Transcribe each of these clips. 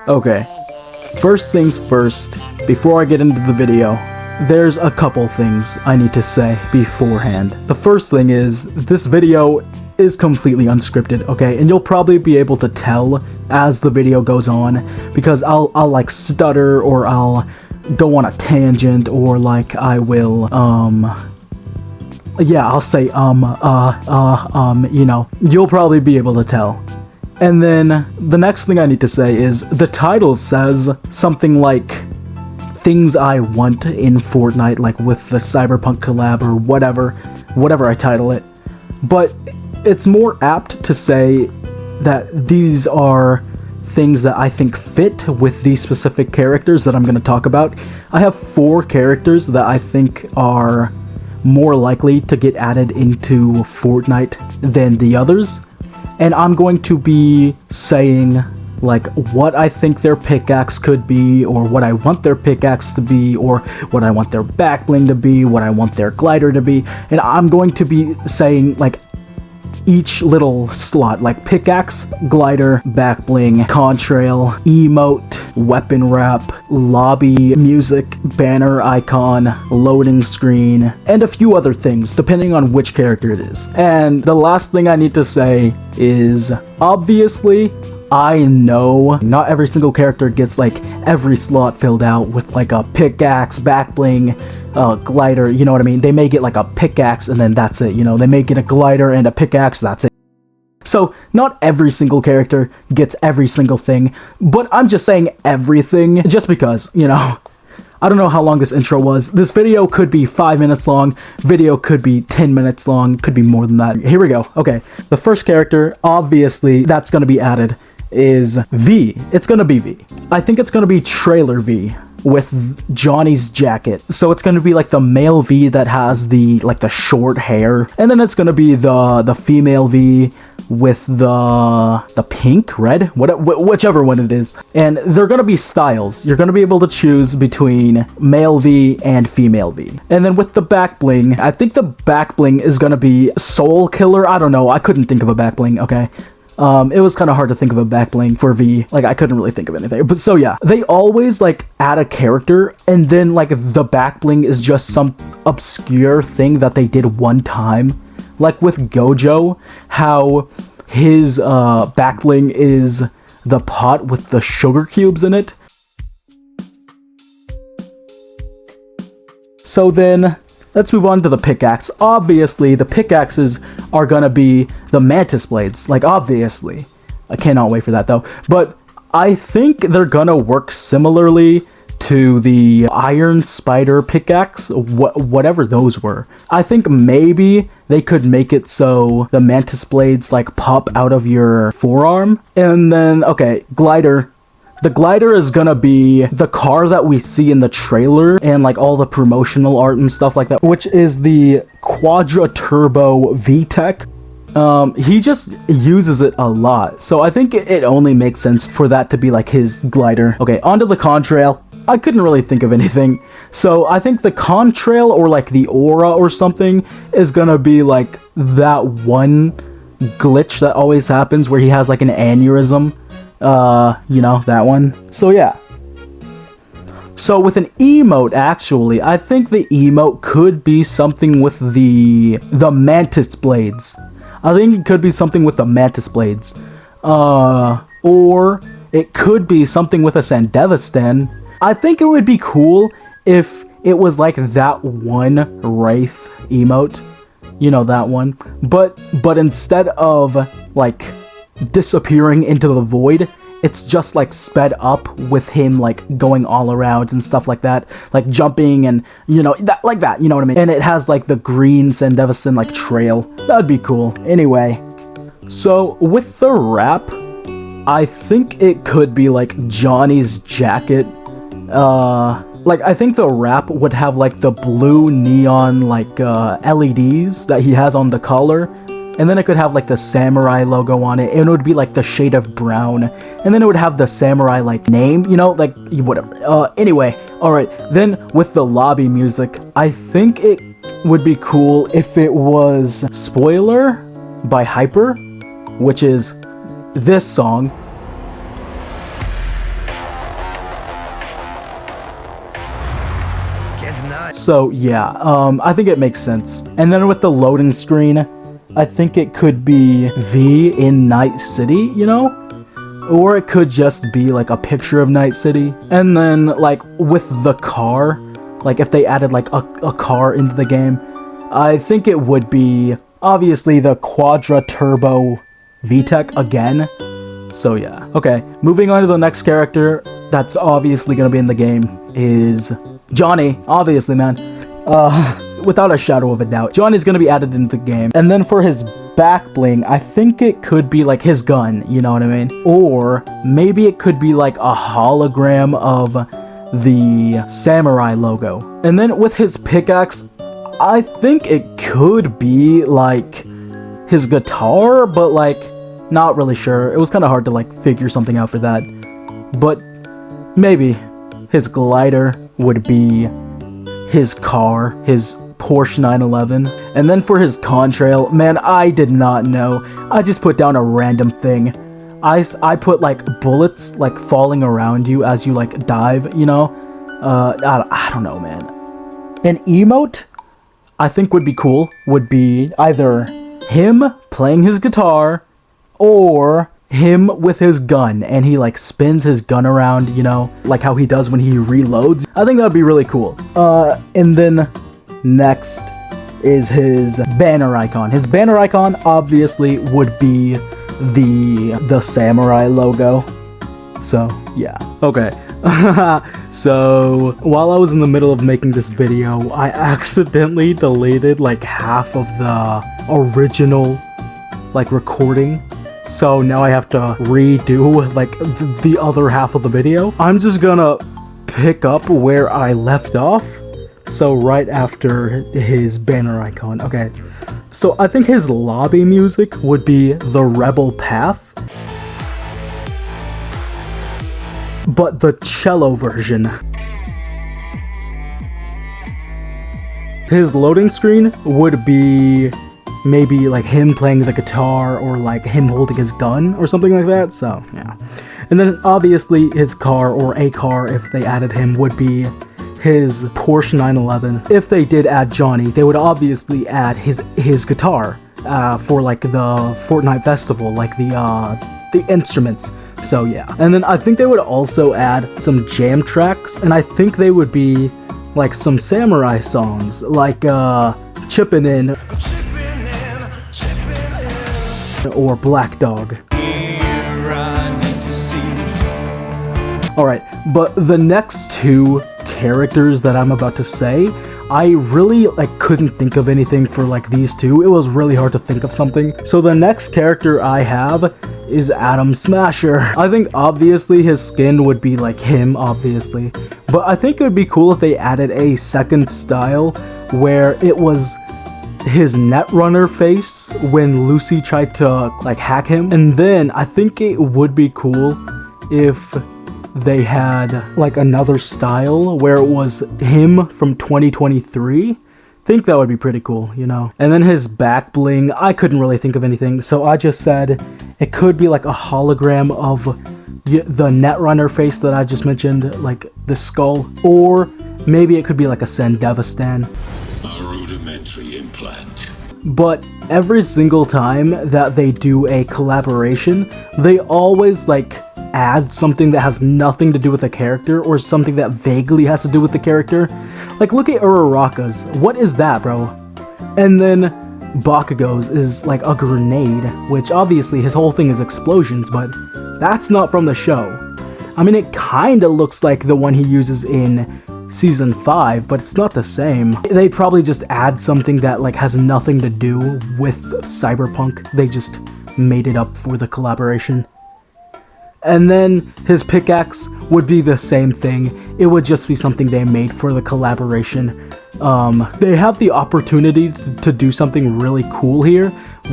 Okay, first things first, before I get into the video, there's a couple things I need to say beforehand. The first thing is, this video is completely unscripted, okay? And you'll probably be able to tell as the video goes on, because I'll like stutter, or I'll go on a tangent, or like I will, yeah, I'll say, you know, you'll probably be able to tell. And then the next thing I need to say is, the title says something like things I want in Fortnite, like with the Cyberpunk collab or whatever I title it. But it's more apt to say that these are things that I think fit with these specific characters that I'm going to talk about. I have 4 characters that I think are more likely to get added into Fortnite than the others. And I'm going to be saying like what I think their pickaxe could be, or what I want their pickaxe to be, or what I want their back bling to be, what I want their glider to be. And I'm going to be saying like each little slot, like pickaxe, glider, back bling, contrail, emote, weapon wrap, lobby, music, banner icon, loading screen, and a few other things depending on which character it is. And the last thing I need to say is, obviously, I know not every single character gets like every slot filled out with like a pickaxe, back bling, glider, you know what I mean? They may get like a pickaxe and then that's it, you know? They may get a glider and a pickaxe, that's it. So, not every single character gets every single thing, but I'm just saying everything just because, you know? I don't know how long this intro was. This video could be 5 minutes long, video could be 10 minutes long, could be more than that. Here we go. Okay, the first character, obviously, that's gonna be added is V. It's gonna be V. I think it's gonna be Trailer V with Johnny's jacket. So it's gonna be like the male V that has the like the short hair, and then it's gonna be the female V with the pink, red, whichever one it is. And they're gonna be styles. You're gonna be able to choose between male V and female V. And then with the back bling, I think the back bling is gonna be Soul Killer. I don't know. I couldn't think of a back bling. Okay. It was kind of hard to think of a back bling for V. Like, I couldn't really think of anything. But so yeah, they always like add a character, and then like the back bling is just some obscure thing that they did one time. Like with Gojo, how his back bling is the pot with the sugar cubes in it. So then, let's move on to the pickaxe. Obviously, the pickaxes are gonna be the mantis blades. Like, obviously. I cannot wait for that, though. But I think they're gonna work similarly to the iron spider pickaxe, whatever those were. I think maybe they could make it so the mantis blades, like, pop out of your forearm. And then, okay, glider. The glider is gonna be the car that we see in the trailer and like all the promotional art and stuff like that, which is the Quadra Turbo VTEC. He just uses it a lot, so I think it only makes sense for that to be like his glider. Okay, onto the contrail. I couldn't really think of anything, so I think the contrail or like the aura or something is gonna be like that one glitch that always happens where he has like an aneurysm. You know, that one. So yeah. So with an emote, actually, I think the emote could be something with the mantis blades. I think it could be something with the mantis blades. Or it could be something with a Sandevistan. I think it would be cool if it was like that one Wraith emote. You know, that one. But instead of like disappearing into the void, it's just like sped up with him like going all around and stuff like that, like jumping and, you know, that, like that, you know what I mean? And it has like the green Sandevistan like trail. That'd be cool. Anyway, so with the wrap, I think it could be like Johnny's jacket. Like, I think the wrap would have like the blue neon like LEDs that he has on the collar. And then it could have like the samurai logo on it, and it would be like the shade of brown. And then it would have the samurai like name, you know, like whatever. Anyway, alright, then with the lobby music, I think it would be cool if it was Spoiler by Hyper, which is this song. So yeah, I think it makes sense. And then with the loading screen, I think it could be V in Night City, you know? Or it could just be like a picture of Night City. And then like with the car, like if they added like a car into the game, I think it would be obviously the Quadra Turbo VTEC again. So yeah. Okay, moving on to the next character that's obviously gonna be in the game is Johnny. Obviously, man. Without a shadow of a doubt, Johnny's gonna be added into the game. And then for his back bling, I think it could be like his gun, you know what I mean? Or maybe it could be like a hologram of the samurai logo. And then with his pickaxe, I think it could be like his guitar, but like not really sure. It was kind of hard to like figure something out for that. But maybe his glider would be his car, his Porsche 911. And then for his contrail, man, I did not know. I just put down a random thing. I put like bullets like falling around you as you like dive, you know? I don't know, man. An emote I think would be cool would be either him playing his guitar or him with his gun and he like spins his gun around, you know, like how he does when he reloads. I think that would be really cool. And then next is his banner icon. His banner icon obviously would be the samurai logo. So yeah. Okay. So while I was in the middle of making this video, I accidentally deleted like half of the original like recording. So now I have to redo like the other half of the video. I'm just gonna pick up where I left off. So right after his banner icon. Okay. So I think his lobby music would be the Rebel Path. But the cello version. His loading screen would be maybe like him playing the guitar or like him holding his gun or something like that. So yeah. And then obviously his car or a car, if they added him, would be his Porsche 911. If they did add Johnny, they would obviously add his guitar for like the Fortnite festival, like the instruments. So yeah. And then I think they would also add some jam tracks, and I think they would be like some samurai songs, like Chippin' In or Black Dog. Alright, but the next two characters that I'm about to say, I really like couldn't think of anything for like these two. It was really hard to think of something. So the next character I have is Adam Smasher. I think obviously his skin would be like him, obviously. But I think it would be cool if they added a second style where it was his Netrunner face when Lucy tried to like hack him. And then I think it would be cool if they had like another style where it was him from 2023. Think that would be pretty cool, you know. And then his back bling, I couldn't really think of anything, so I just said it could be like a hologram of the Netrunner face that I just mentioned, like the skull, or maybe it could be like a Sandevistan. A rudimentary implant. But every single time that they do a collaboration, they always like add something that has nothing to do with the character or something that vaguely has to do with the character. Like look at Uraraka's. What is that, bro? And then Bakugo's is like a grenade, which obviously his whole thing is explosions, but that's not from the show. I mean, it kinda looks like the one he uses in Season 5, but it's not the same. They probably just add something that like has nothing to do with Cyberpunk. They just made it up for the collaboration. And then his pickaxe would be the same thing. It would just be something they made for the collaboration. They have the opportunity to do something really cool here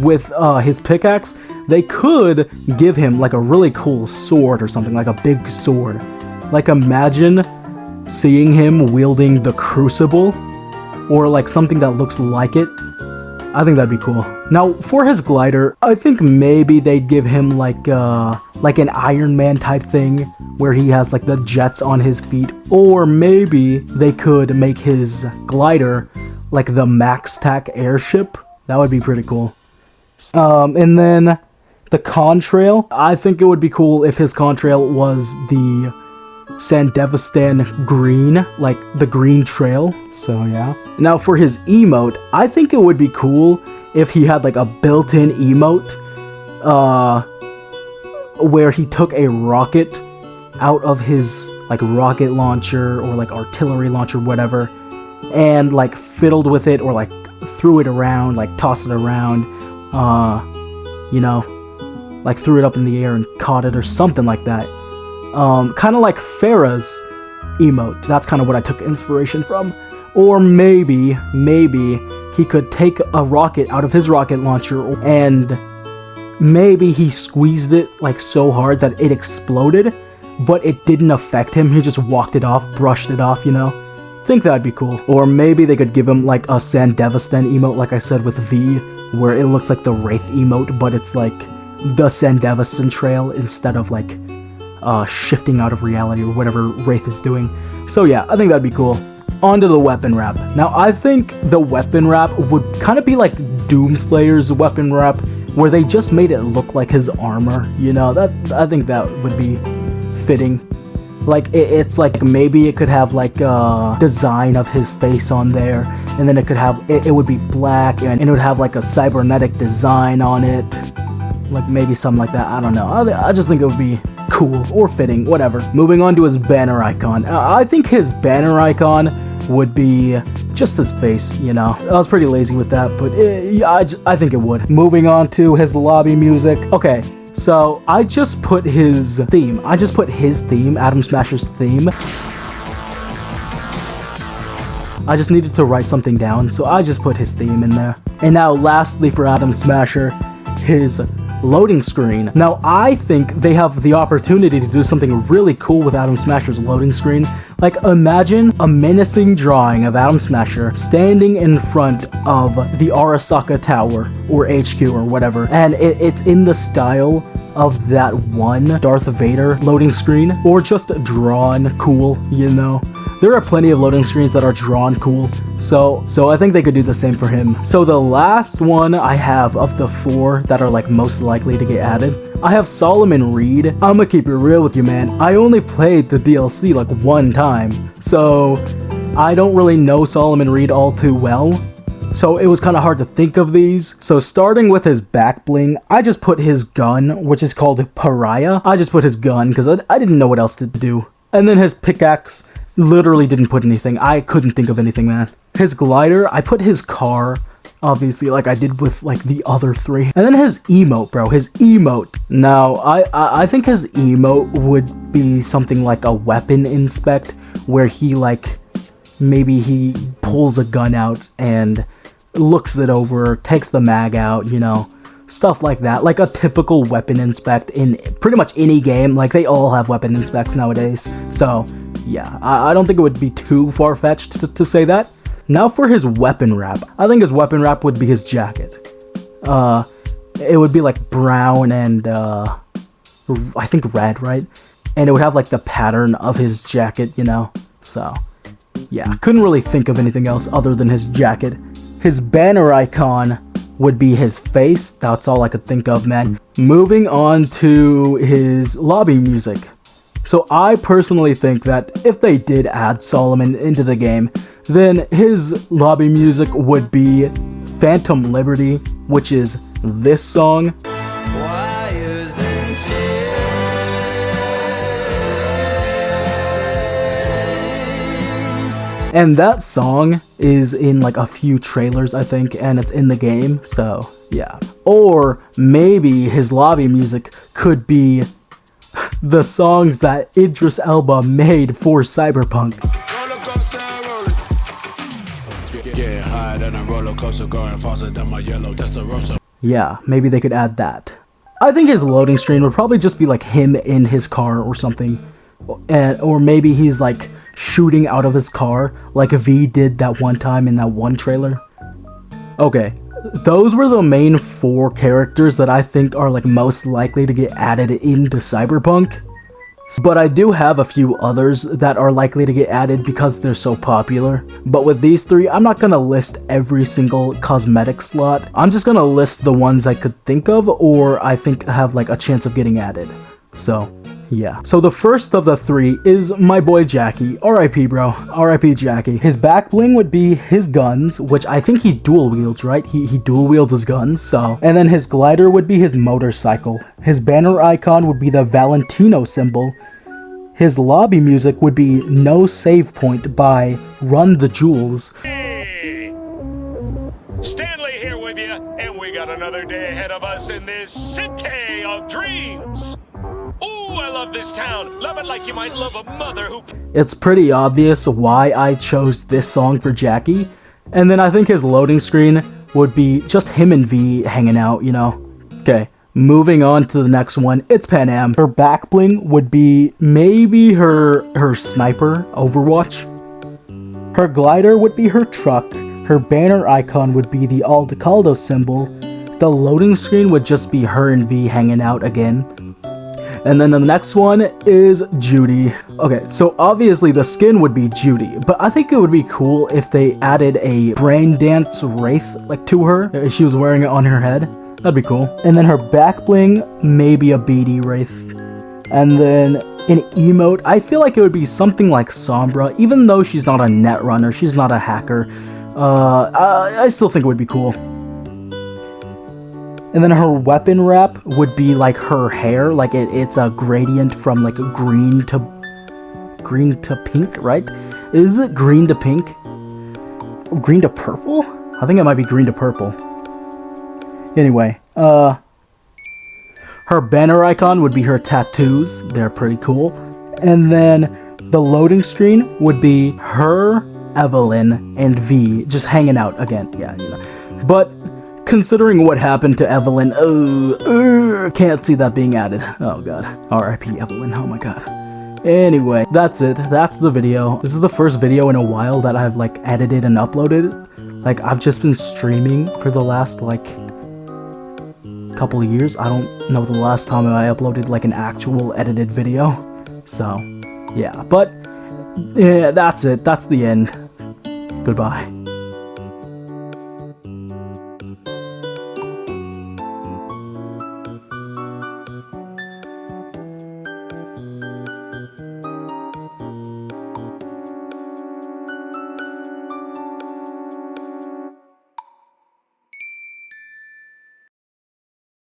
with his pickaxe. They could give him like a really cool sword or something, like a big sword. Like imagine seeing him wielding the Crucible or like something that looks like it. I think that'd be cool. Now, for his glider, I think maybe they'd give him like like an Iron Man type thing where he has like the jets on his feet. Or maybe they could make his glider like the Max Tac airship. That would be pretty cool. And then the contrail. I think it would be cool if his contrail was the Sandevistan green, like the green trail. So yeah. Now for his emote, I think it would be cool if he had like a built-in emote, where he took a rocket out of his like rocket launcher or like artillery launcher, whatever, and like fiddled with it or like threw it around, like tossed it around, you know, like threw it up in the air and caught it or something like that. Kind of like Farah's emote. That's kind of what I took inspiration from. Or maybe he could take a rocket out of his rocket launcher and maybe he squeezed it like so hard that it exploded, but it didn't affect him. He just walked it off, brushed it off, you know? Think that'd be cool. Or maybe they could give him like a Sandevistan emote, like I said with V, where it looks like the Wraith emote, but it's like the Sandevistan trail instead of like shifting out of reality or whatever Wraith is doing. So yeah, I think that'd be cool. On to the weapon wrap. Now I think the weapon wrap would kind of be like Doomslayer's weapon wrap, where they just made it look like his armor, you know? I think that would be fitting. Like it's like maybe it could have like a design of his face on there, and then it could have it would be black and it would have like a cybernetic design on it, like maybe something like that. I don't know. I just think it would be cool or fitting, whatever. Moving on to his banner icon. I think his banner icon would be just his face, you know. I was pretty lazy with that, but I think it would. Moving on to his lobby music. Okay, so I just put his theme. Adam Smasher's theme. I just needed to write something down, so I just put his theme in there. And now lastly for Adam Smasher, his loading screen. Now I think they have the opportunity to do something really cool with Adam Smasher's loading screen. Like imagine a menacing drawing of Adam Smasher standing in front of the Arasaka Tower or HQ or whatever, and it's in the style of that one Darth Vader loading screen, or just drawn cool, you know. There are plenty of loading screens that are drawn cool, so I think they could do the same for him. So the last one I have of the 4 that are like most likely to get added, I have Solomon Reed. I'ma keep it real with you, man. I only played the DLC like one time, so I don't really know Solomon Reed all too well. So it was kind of hard to think of these. So starting with his back bling, I just put his gun, which is called Pariah. I just put his gun because I didn't know what else to do. And then his pickaxe, literally didn't put anything. I couldn't think of anything, man. His glider, I put his car, obviously, like I did with like the other 3. And then his emote, bro, his emote. Now, I think his emote would be something like a weapon inspect, where he like, maybe he pulls a gun out and looks it over, takes the mag out, you know, stuff like that. Like a typical weapon inspect in pretty much any game. Like they all have weapon inspects nowadays. So yeah, I don't think it would be too far-fetched to say that. Now for his weapon wrap. I think his weapon wrap would be his jacket. It would be like brown and I think red, right? And it would have like the pattern of his jacket, you know? So yeah, couldn't really think of anything else other than his jacket. His banner icon would be his face. That's all I could think of, man. Moving on to his lobby music. So I personally think that if they did add Solomon into the game, then his lobby music would be Phantom Liberty, which is this song. And that song is in like a few trailers, I think, and it's in the game, so yeah. Or maybe his lobby music could be the songs that Idris Elba made for Cyberpunk. Yeah, maybe they could add that. I think his loading screen would probably just be like him in his car or something. Or maybe he's like shooting out of his car like V did that one time in that one trailer. Okay, those were the main 4 characters that I think are like most likely to get added into Cyberpunk. But I do have a few others that are likely to get added because they're so popular. But with these 3, I'm not gonna list every single cosmetic slot. I'm just gonna list the ones I could think of or I think have like a chance of getting added. So, yeah. So the first of the 3 is my boy Jackie. R.I.P. bro. R.I.P. Jackie. His back bling would be his guns, which I think he dual wields, right? He dual wields his guns, so. And then his glider would be his motorcycle. His banner icon would be the Valentino symbol. His lobby music would be No Save Point by Run the Jewels. Hey! Stanley here with you, and we got another day ahead of us in this city of dreams. Ooh, I love this town. Love it like you might love a mother who... It's pretty obvious why I chose this song for Jackie. And then I think his loading screen would be just him and V hanging out, you know? Okay, moving on to the next one, it's Pan Am. Her back bling would be maybe her sniper Overwatch. Her glider would be her truck. Her banner icon would be the Aldecaldo symbol. The loading screen would just be her and V hanging out again. And then the next one is Judy. Okay, so obviously the skin would be Judy, but I think it would be cool if they added a brain dance wraith like to her. If she was wearing it on her head. That'd be cool. And then her back bling, maybe a BD wraith. And then an emote, I feel like it would be something like Sombra, even though she's not a net runner, she's not a hacker. I still think it would be cool. And then her weapon wrap would be like her hair, like it's a gradient from like green to pink, right? Is it green to pink? Green to purple? I think it might be green to purple. Anyway, her banner icon would be her tattoos. They're pretty cool. And then the loading screen would be her, Evelyn, and V just hanging out again. Yeah, you know. But considering what happened to Evelyn, can't see that being added. Oh god. R.I.P. Evelyn, oh my god. Anyway, that's it. That's the video. This is the first video in a while that I've like edited and uploaded. Like, I've just been streaming for the last like couple of years. I don't know the last time I uploaded like an actual edited video. So, yeah. But, yeah, that's it. That's the end. Goodbye.